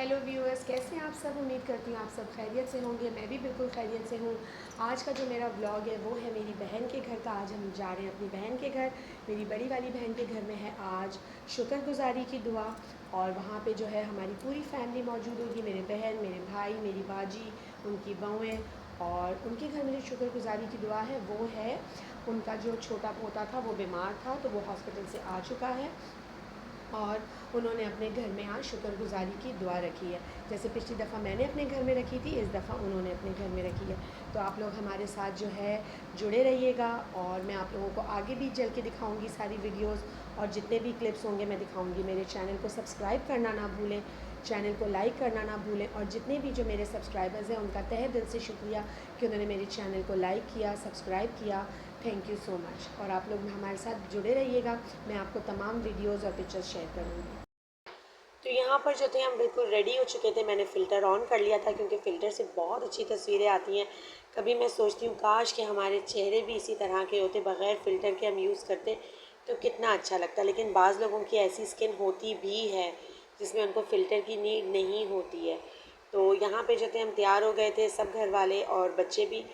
Hello viewers, कैसे हैं आप सब। उम्मीद करती हूँ आप सब खैरियत से होंगे। मैं भी बिल्कुल खैरियत से हूँ। आज का जो मेरा व्लॉग है वो है मेरी बहन के घर का। आज हम जा रहे हैं अपनी बहन के घर। मेरी बड़ी वाली बहन के घर में है आज शुक्रगुजारी की दुआ, और वहाँ पे जो है हमारी पूरी फैमिली मौजूद होगी। मेरे बहन, मेरे भाई, मेरी बाजी, उनकी बहुएँ, और उनके घर में जो शुक्रगुजारी की दुआ है वो है उनका जो छोटा पोता था वो बीमार था, तो वो हॉस्पिटल से आ चुका है और उन्होंने अपने घर में आज शुक्रगुजारी की दुआ रखी है। जैसे पिछली दफ़ा मैंने अपने घर में रखी थी, इस दफ़ा उन्होंने अपने घर में रखी है। तो आप लोग हमारे साथ जो है जुड़े रहिएगा, और मैं आप लोगों को आगे भी चल के दिखाऊंगी सारी वीडियोस, और जितने भी क्लिप्स होंगे मैं दिखाऊंगी। मेरे चैनल को सब्सक्राइब करना ना भूलें, चैनल को लाइक करना ना भूलें, और जितने भी जो मेरे सब्सक्राइबर्स हैं उनका तहे दिल से शुक्रिया कि उन्होंने मेरे चैनल को लाइक किया, सब्सक्राइब किया। Thank you so much. और आप लोग हमारे साथ जुड़े रहिएगा, मैं आपको तमाम वीडियोज़ और पिक्चर्स शेयर करूँगी। तो यहाँ पर जो थे हम बिल्कुल रेडी हो चुके थे। मैंने फ़िल्टर ऑन कर लिया था क्योंकि फ़िल्टर से बहुत अच्छी तस्वीरें आती हैं। कभी मैं सोचती हूँ काश कि हमारे चेहरे भी इसी तरह के होते, बग़ैर फ़िल्टर के हम यूज़ करते तो कितना अच्छा लगता। लेकिन बाज़ लोगों की ऐसी स्किन होती भी है जिसमें उनको फ़िल्टर की नीड नहीं होती है। तो यहाँ पे जो थे हम तैयार हो गए थे, सब घर वाले और बच्चे भी।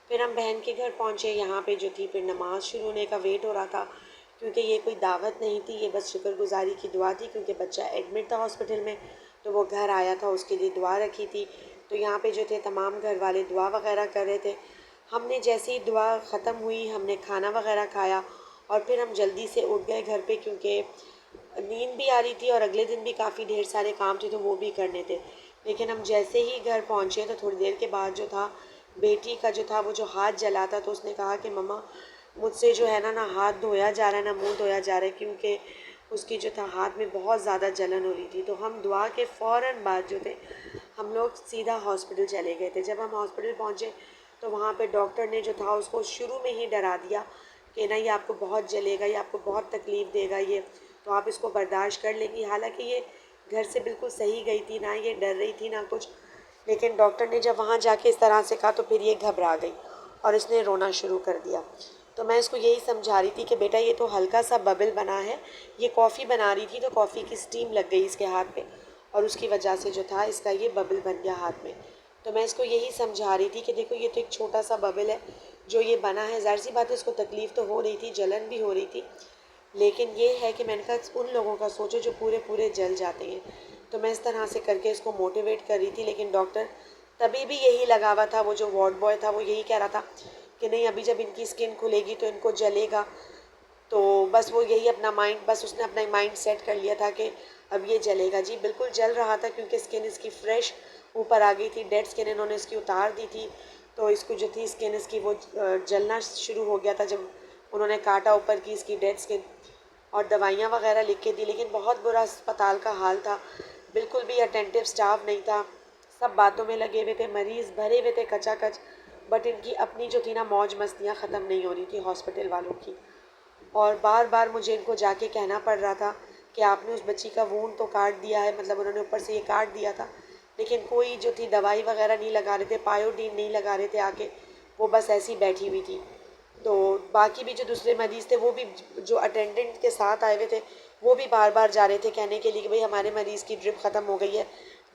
फिर हम बहन के घर पहुँचे। यहाँ पे जो थी फिर नमाज़ शुरू होने का वेट हो रहा था, क्योंकि ये कोई दावत नहीं थी, ये बस शुक्रगुजारी की दुआ थी, क्योंकि बच्चा एडमिट था हॉस्पिटल में, तो वो घर आया था, उसके लिए दुआ रखी थी। तो यहाँ पे जो थे तमाम घर वाले दुआ वगैरह कर रहे थे। हमने जैसे ही दुआ ख़त्म हुई हमने खाना वगैरह खाया, और फिर हम जल्दी से उठ गए घर पे, क्योंकि नींद भी आ रही थी और अगले दिन भी काफ़ी ढेर सारे काम थे तो वो भी करने थे। लेकिन हम जैसे ही घर पहुँचे तो थोड़ी देर के बाद जो था बेटी का जो था वो जो हाथ जला था, तो उसने कहा कि मम्मा मुझसे जो है ना हाथ धोया जा रहा है ना मुंह धोया जा रहा है, क्योंकि उसकी जो था हाथ में बहुत ज़्यादा जलन हो रही थी। तो हम दुआ के फ़ौरन बाद जो थे हम लोग सीधा हॉस्पिटल चले गए थे। जब हम हॉस्पिटल पहुँचे तो वहाँ पे डॉक्टर ने जो था उसको शुरू में ही डरा दिया कि ना ये आपको बहुत जलेगा, ये आपको बहुत तकलीफ़ देगा, ये तो आप इसको बर्दाश्त कर लेंगी। हालांकि ये घर से बिल्कुल सही गई थी, ना ये डर रही थी ना कुछ। लेकिन डॉक्टर ने जब वहाँ जाके इस तरह से कहा तो फिर ये घबरा गई और इसने रोना शुरू कर दिया। तो मैं इसको यही समझा रही थी कि बेटा ये तो हल्का सा बबल बना है, ये कॉफ़ी बना रही थी तो कॉफ़ी की स्टीम लग गई इसके हाथ पे, और उसकी वजह से जो था इसका ये बबल बन गया हाथ में। तो मैं इसको यही समझा रही थी कि देखो ये तो एक छोटा सा बबल है जो ये बना है, ज़ाहिर सी बात है इसको तकलीफ़ तो हो रही थी, जलन भी हो रही थी, लेकिन ये है कि मैंने कहा उन लोगों का सोचो जो पूरे पूरे जल जाते हैं। तो मैं इस तरह से करके इसको मोटिवेट कर रही थी। लेकिन डॉक्टर तभी भी यही लगा हुआ था, वो जो वार्ड बॉय था वो यही कह रहा था कि नहीं अभी जब इनकी स्किन खुलेगी तो इनको जलेगा। तो बस वो यही अपना माइंड, बस उसने अपना माइंड सेट कर लिया था कि अब ये जलेगा। जी बिल्कुल जल रहा था, क्योंकि स्किन इसकी फ्रेश ऊपर आ गई थी, डेड स्किन इन्होंने इसकी उतार दी थी, तो इसको जो थी स्किन इसकी वो जलना शुरू हो गया था जब उन्होंने काटा ऊपर की इसकी डेड स्किन, और दवाइयाँ वगैरह लिख के दी। लेकिन बहुत बुरा अस्पताल का हाल था, बिल्कुल भी अटेंटिव स्टाफ नहीं था, सब बातों में लगे हुए थे, मरीज़ भरे हुए थे कचाकच, बट इनकी अपनी जो थी ना मौज मस्तियाँ ख़त्म नहीं हो रही थी हॉस्पिटल वालों की। और बार बार मुझे इनको जाके कहना पड़ रहा था कि आपने उस बच्ची का वूंड तो काट दिया है, मतलब उन्होंने ऊपर से ये काट दिया था, लेकिन कोई जो थी दवाई वगैरह नहीं लगा रहे थे, पायोडीन नहीं लगा रहे थे आके, वो बस ऐसी बैठी हुई थी। तो बाकी भी जो दूसरे मरीज़ थे वो भी जो अटेंडेंट के साथ आए हुए थे वो भी बार बार जा रहे थे कहने के लिए कि भाई हमारे मरीज़ की ड्रिप ख़त्म हो गई है,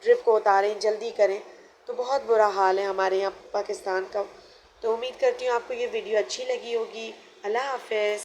ड्रिप को उतारें, जल्दी करें। तो बहुत बुरा हाल है हमारे यहाँ पाकिस्तान का। तो उम्मीद करती हूँ आपको ये वीडियो अच्छी लगी होगी। अल्लाह हाफ़िज़।